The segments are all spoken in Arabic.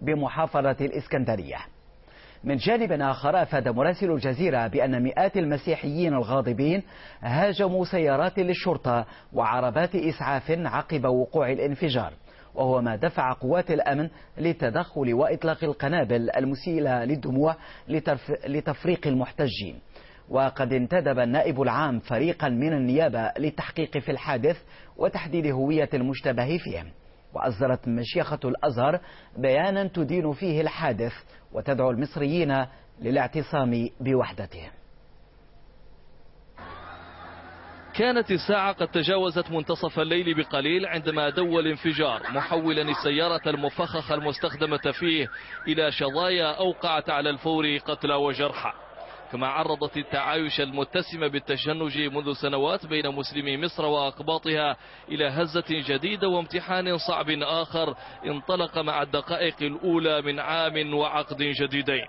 بمحافظة الإسكندرية. من جانب آخر أفاد مراسل الجزيرة بأن مئات المسيحيين الغاضبين هاجموا سيارات للشرطة وعربات إسعاف عقب وقوع الانفجار، وهو ما دفع قوات الأمن للتدخل وإطلاق القنابل المسيلة للدموع لتفريق المحتجين. وقد انتدب النائب العام فريقا من النيابة للتحقيق في الحادث وتحديد هوية المشتبه فيه. وأصدرت مشيخة الأزهر بيانا تدين فيه الحادث وتدعو المصريين للاعتصام بوحدته. كانت الساعة قد تجاوزت منتصف الليل بقليل عندما دوى الانفجار محولا السيارة المفخخة المستخدمة فيه إلى شظايا أوقعت على الفور قتلى وجرحى، كما عرضت التعايش المتسم بالتشنج منذ سنوات بين مسلمي مصر وأقباطها إلى هزة جديدة وامتحان صعب آخر انطلق مع الدقائق الأولى من عام وعقد جديدين.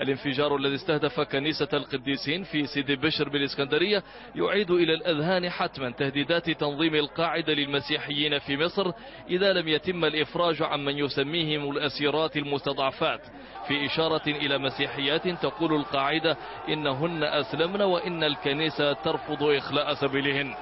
الانفجار الذي استهدف كنيسة القديسين في سيدي بشر بالإسكندرية يعيد إلى الأذهان حتما تهديدات تنظيم القاعدة للمسيحيين في مصر إذا لم يتم الإفراج عن من يسميهم الأسيرات المستضعفات، في إشارة إلى مسيحيات تقول القاعدة إنهن أسلمن وإن الكنيسة ترفض إخلاء سبيلهن.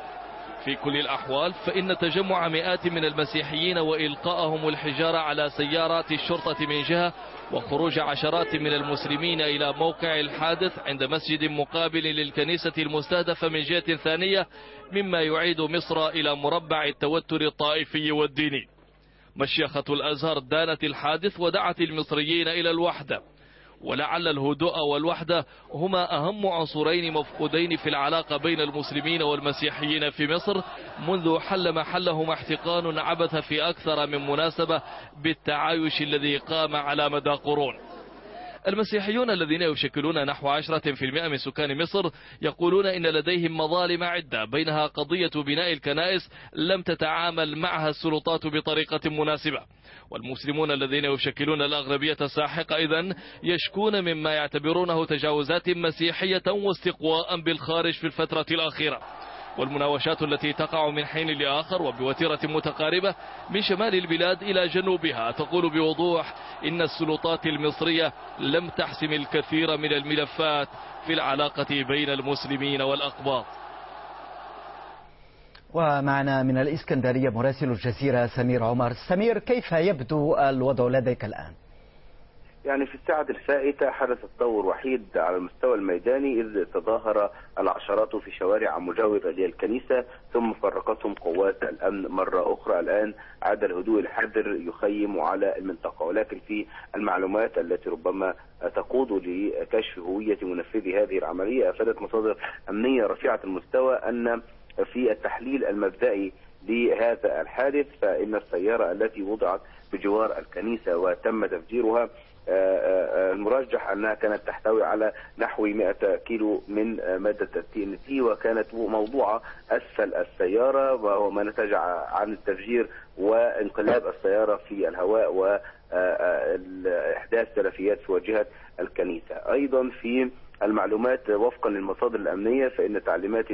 في كل الأحوال فإن تجمع مئات من المسيحيين وإلقاءهم الحجارة على سيارات الشرطة من جهة وخروج عشرات من المسلمين إلى موقع الحادث عند مسجد مقابل للكنيسة المستهدفة من جهة ثانية مما يعيد مصر إلى مربع التوتر الطائفي والديني. مشيخة الأزهر دانت الحادث ودعت المصريين إلى الوحدة، ولعل الهدوء والوحدة هما أهم عنصرين مفقودين في العلاقة بين المسلمين والمسيحيين في مصر منذ حل محلهما احتقان عبث في أكثر من مناسبة بالتعايش الذي قام على مدى قرون. المسيحيون الذين يشكلون نحو 10% من سكان مصر يقولون إن لديهم مظالم عدة، بينها قضية بناء الكنائس لم تتعامل معها السلطات بطريقة مناسبة. والمسلمون الذين يشكلون الأغلبية الساحقة إذن يشكون مما يعتبرونه تجاوزات مسيحية واستقواء بالخارج في الفترة الأخيرة. والمناوشات التي تقع من حين لآخر وبوتيرة متقاربة من شمال البلاد إلى جنوبها تقول بوضوح إن السلطات المصرية لم تحسم الكثير من الملفات في العلاقة بين المسلمين والأقباط. ومعنا من الإسكندرية مراسل الجزيرة سمير عمر. سمير، كيف يبدو الوضع لديك الآن؟ يعني في الساعة الفائتة حدث تطور وحيد على المستوى الميداني، إذ تظاهر العشرات في شوارع مجاورة للكنيسة ثم فرقتهم قوات الأمن مرة أخرى. الآن عاد الهدوء الحذر يخيم على المنطقة، ولكن في المعلومات التي ربما تقود لكشف هوية منفذي هذه العملية أفادت مصادر أمنية رفيعة المستوى أن في التحليل المبدئي لهذا الحادث فإن السيارة التي وضعت بجوار الكنيسة وتم تفجيرها المرجح أنها كانت تحتوي على نحو 100 كيلو من مادة TNT، وكانت موضوعة أسفل السيارة، وهو ما نتج عن التفجير وانقلاب السيارة في الهواء وإحداث تلفيات في واجهة الكنيسة. أيضا في المعلومات وفقا للمصادر الأمنية فإن تعليمات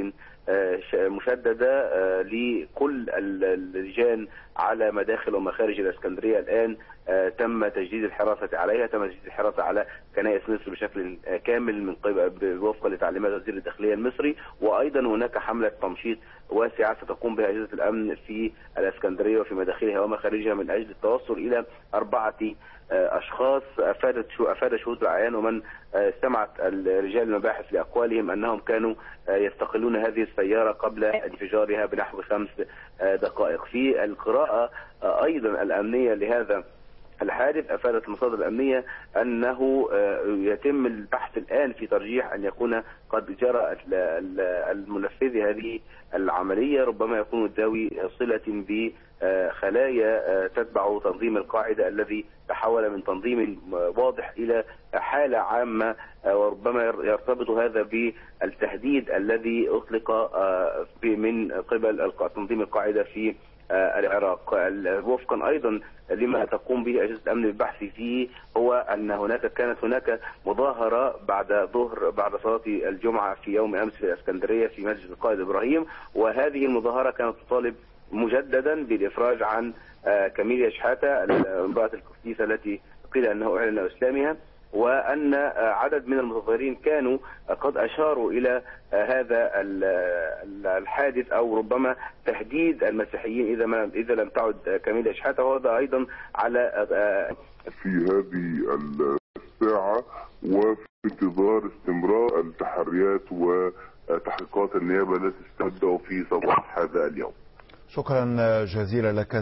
مشددة لكل اللجان على مداخل ومخارج الإسكندرية الآن تم تجديد الحراسة عليها، تم تجديد الحراسة على كنائس مصر بشكل كامل من قبل وفقا لتعليمات وزير الداخلية المصري. وأيضا هناك حملة تمشيط واسعة ستقوم بها أجهزة الأمن في الإسكندرية وفي مداخلها ومخارجها من أجل التوصل إلى 4 أشخاص أفاد شهود العيان ومن استمعت رجال المباحث لأقوالهم أنهم كانوا يستقلون هذه السيارة قبل انفجارها بنحو 5 دقائق. في القراءة أيضا الأمنية لهذا الحادث أفادت المصادر الأمنية أنه يتم البحث الآن في ترجيح أن يكون قد جرى المنفذ هذه العملية ربما يكون ذوي صلة بخلايا تتبع تنظيم القاعدة الذي تحول من تنظيم واضح إلى حالة عامة، وربما يرتبط هذا بالتهديد الذي أطلق من قبل تنظيم القاعدة في العراق. وفقا ايضا لما تقوم به اجهزه الامن بالبحث فيه هو ان كانت هناك مظاهره بعد صلاه الجمعه في يوم امس في الاسكندريه في مسجد القائد ابراهيم، وهذه المظاهره كانت تطالب مجددا بالافراج عن كاميليا شحاته امراه القسيسه التي قيل أنه أعلن إسلامها، وأن عدد من المتظاهرين كانوا قد أشاروا إلى هذا الحادث أو ربما تهديد المسيحيين إذا لم تعد كاميلا شحاتة. وهذا أيضا على في هذه الساعة وفي انتظار استمرار التحريات وتحقيقات النيابة التي ستبدأ في صباح هذا اليوم. شكرا جزيلا لك.